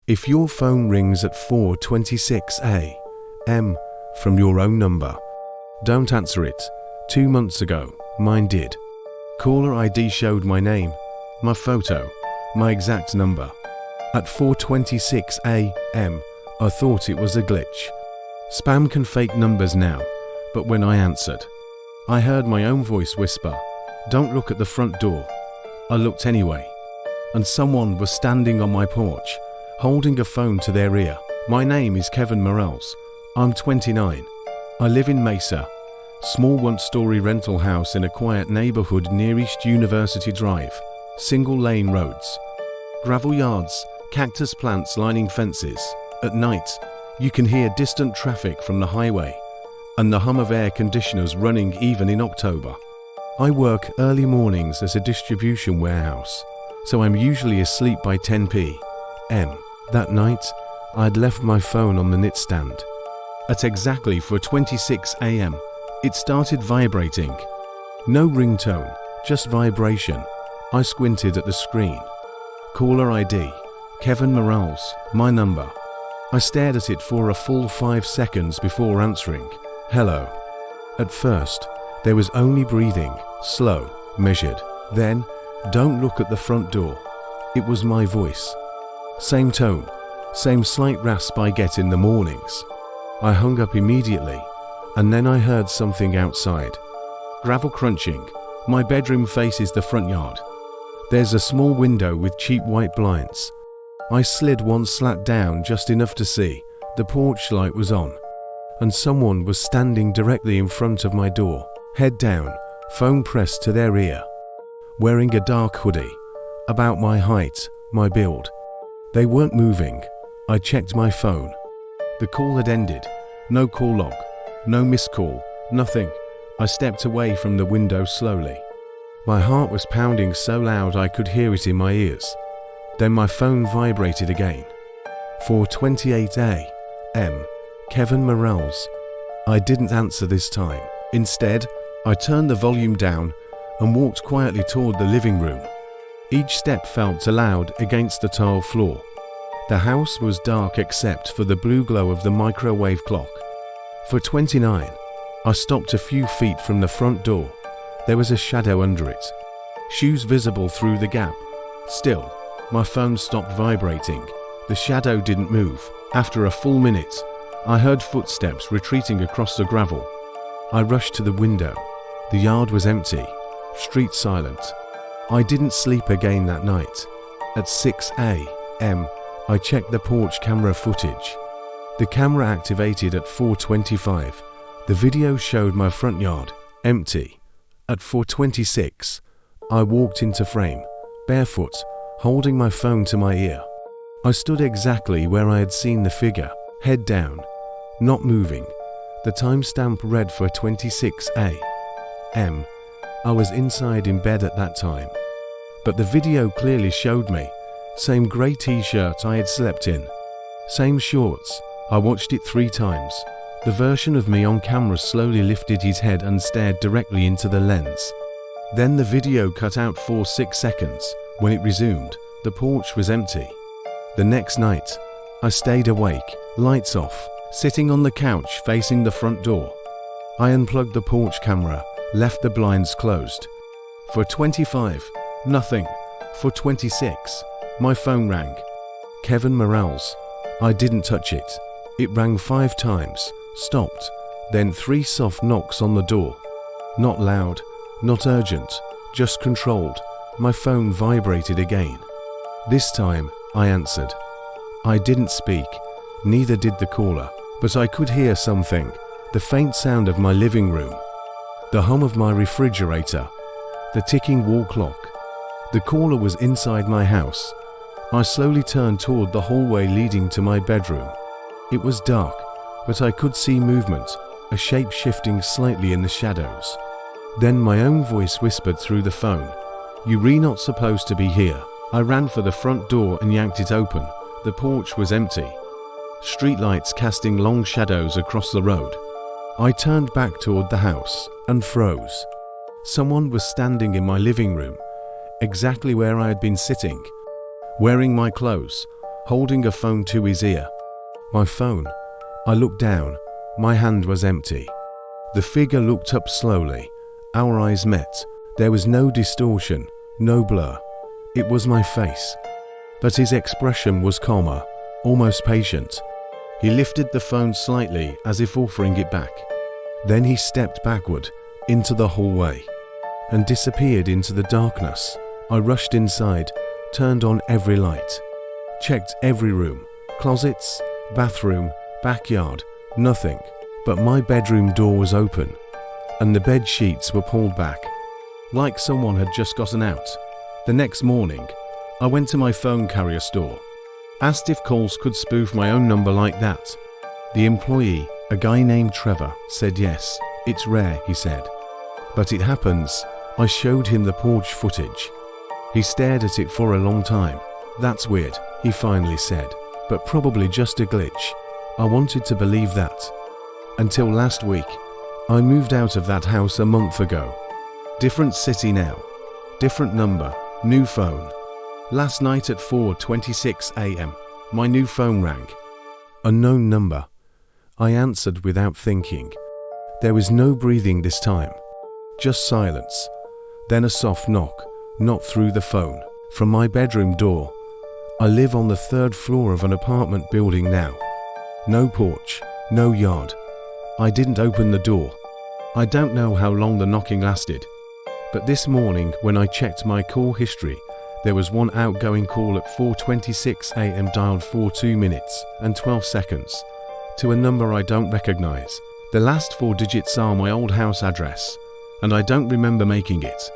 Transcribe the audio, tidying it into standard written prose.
If your phone rings at 4:26 a.m. from your own number, don't answer it. 2 months ago, mine did. Caller ID showed my name, my photo, my exact number. At 4:26 a.m., I thought it was a glitch. Spam can fake numbers now, but when I answered, I heard my own voice whisper, "Don't look at the front door." I looked anyway, and someone was standing on my porch, holding a phone to their ear. My name is Kevin Morales. I'm 29. I live in Mesa, small one-story rental house in a quiet neighborhood near East University Drive. Single-lane roads, gravel yards, cactus plants lining fences. At night, you can hear distant traffic from the highway and the hum of air conditioners running even in October. I work early mornings at a distribution warehouse, so I'm usually asleep by 10 p.m. That night, I'd left my phone on the nightstand. At exactly 4:26 a.m., it started vibrating. No ringtone, just vibration. I squinted at the screen. Caller ID, Kevin Morales, my number. I stared at it for a full 5 seconds before answering. Hello. At first, there was only breathing, slow, measured. Then, don't look at the front door. It was my voice. Same tone, same slight rasp I get in the mornings. I hung up immediately, and then I heard something outside. Gravel crunching. My bedroom faces the front yard. There's a small window with cheap white blinds. I slid one slat down just enough to see the porch light was on, and someone was standing directly in front of my door, head down, phone pressed to their ear, wearing a dark hoodie, about my height, my build. They weren't moving. I checked my phone. The call had ended. No call log, no missed call, nothing. I stepped away from the window slowly. My heart was pounding so loud I could hear it in my ears. Then my phone vibrated again. 4:28 a.m. Kevin Morales. I didn't answer this time. Instead, I turned the volume down and walked quietly toward the living room. Each step felt loud against the tile floor. The house was dark except for the blue glow of the microwave clock. 4:29, I stopped a few feet from the front door. There was a shadow under it, shoes visible through the gap. Still, my phone stopped vibrating. The shadow didn't move. After a full minute, I heard footsteps retreating across the gravel. I rushed to the window. The yard was empty, street silent. I didn't sleep again that night. At 6 a.m., I checked the porch camera footage. The camera activated at 4:25. The video showed my front yard, empty. At 4:26, I walked into frame, barefoot, holding my phone to my ear. I stood exactly where I had seen the figure, head down, not moving. The timestamp read 4:26 a.m. I was inside in bed at that time. But the video clearly showed me. Same grey t-shirt I had slept in. Same shorts. I watched it 3 times. The version of me on camera slowly lifted his head and stared directly into the lens. Then the video cut out for 6 seconds. When it resumed, the porch was empty. The next night, I stayed awake, lights off, sitting on the couch facing the front door. I unplugged the porch camera, left the blinds closed. 4:25, nothing. 4:26, my phone rang. Kevin Morales. I didn't touch it. It rang 5 times, stopped, then 3 soft knocks on the door. Not loud, not urgent, just controlled. My phone vibrated again. This time, I answered. I didn't speak, neither did the caller, but I could hear something, the faint sound of my living room, the hum of my refrigerator, the ticking wall clock. The caller was inside my house. I slowly turned toward the hallway leading to my bedroom. It was dark, but I could see movement, a shape shifting slightly in the shadows. Then my own voice whispered through the phone, "You're not supposed to be here." I ran for the front door and yanked it open. The porch was empty, streetlights casting long shadows across the road. I turned back toward the house and froze. Someone was standing in my living room, exactly where I had been sitting, wearing my clothes, holding a phone to his ear. My phone. I looked down. My hand was empty. The figure looked up slowly. Our eyes met. There was no distortion, no blur. It was my face. But his expression was calmer, almost patient. He lifted the phone slightly as if offering it back. Then he stepped backward into the hallway and disappeared into the darkness. I rushed inside, turned on every light, checked every room, closets, bathroom, backyard, nothing. But my bedroom door was open, and the bed sheets were pulled back, like someone had just gotten out. The next morning, I went to my phone carrier store, asked if calls could spoof my own number like that. The employee, a guy named Trevor, said yes. It's rare, he said, but it happens. I showed him the porch footage. He stared at it for a long time. That's weird, he finally said, but probably just a glitch. I wanted to believe that. Until last week. I moved out of that house a month ago. Different city now. Different number. New phone. Last night at 4:26 a.m. my new phone rang. Unknown number. I answered without thinking. There was no breathing this time. Just silence. Then a soft knock. Not through the phone. From my bedroom door. I live on the 3rd floor of an apartment building now. No porch. No yard. I didn't open the door. I don't know how long the knocking lasted. But this morning when I checked my call history, there was one outgoing call at 4:26 a.m. dialed for 2 minutes and 12 seconds to a number I don't recognize. The last 4 digits are my old house address, and I don't remember making it.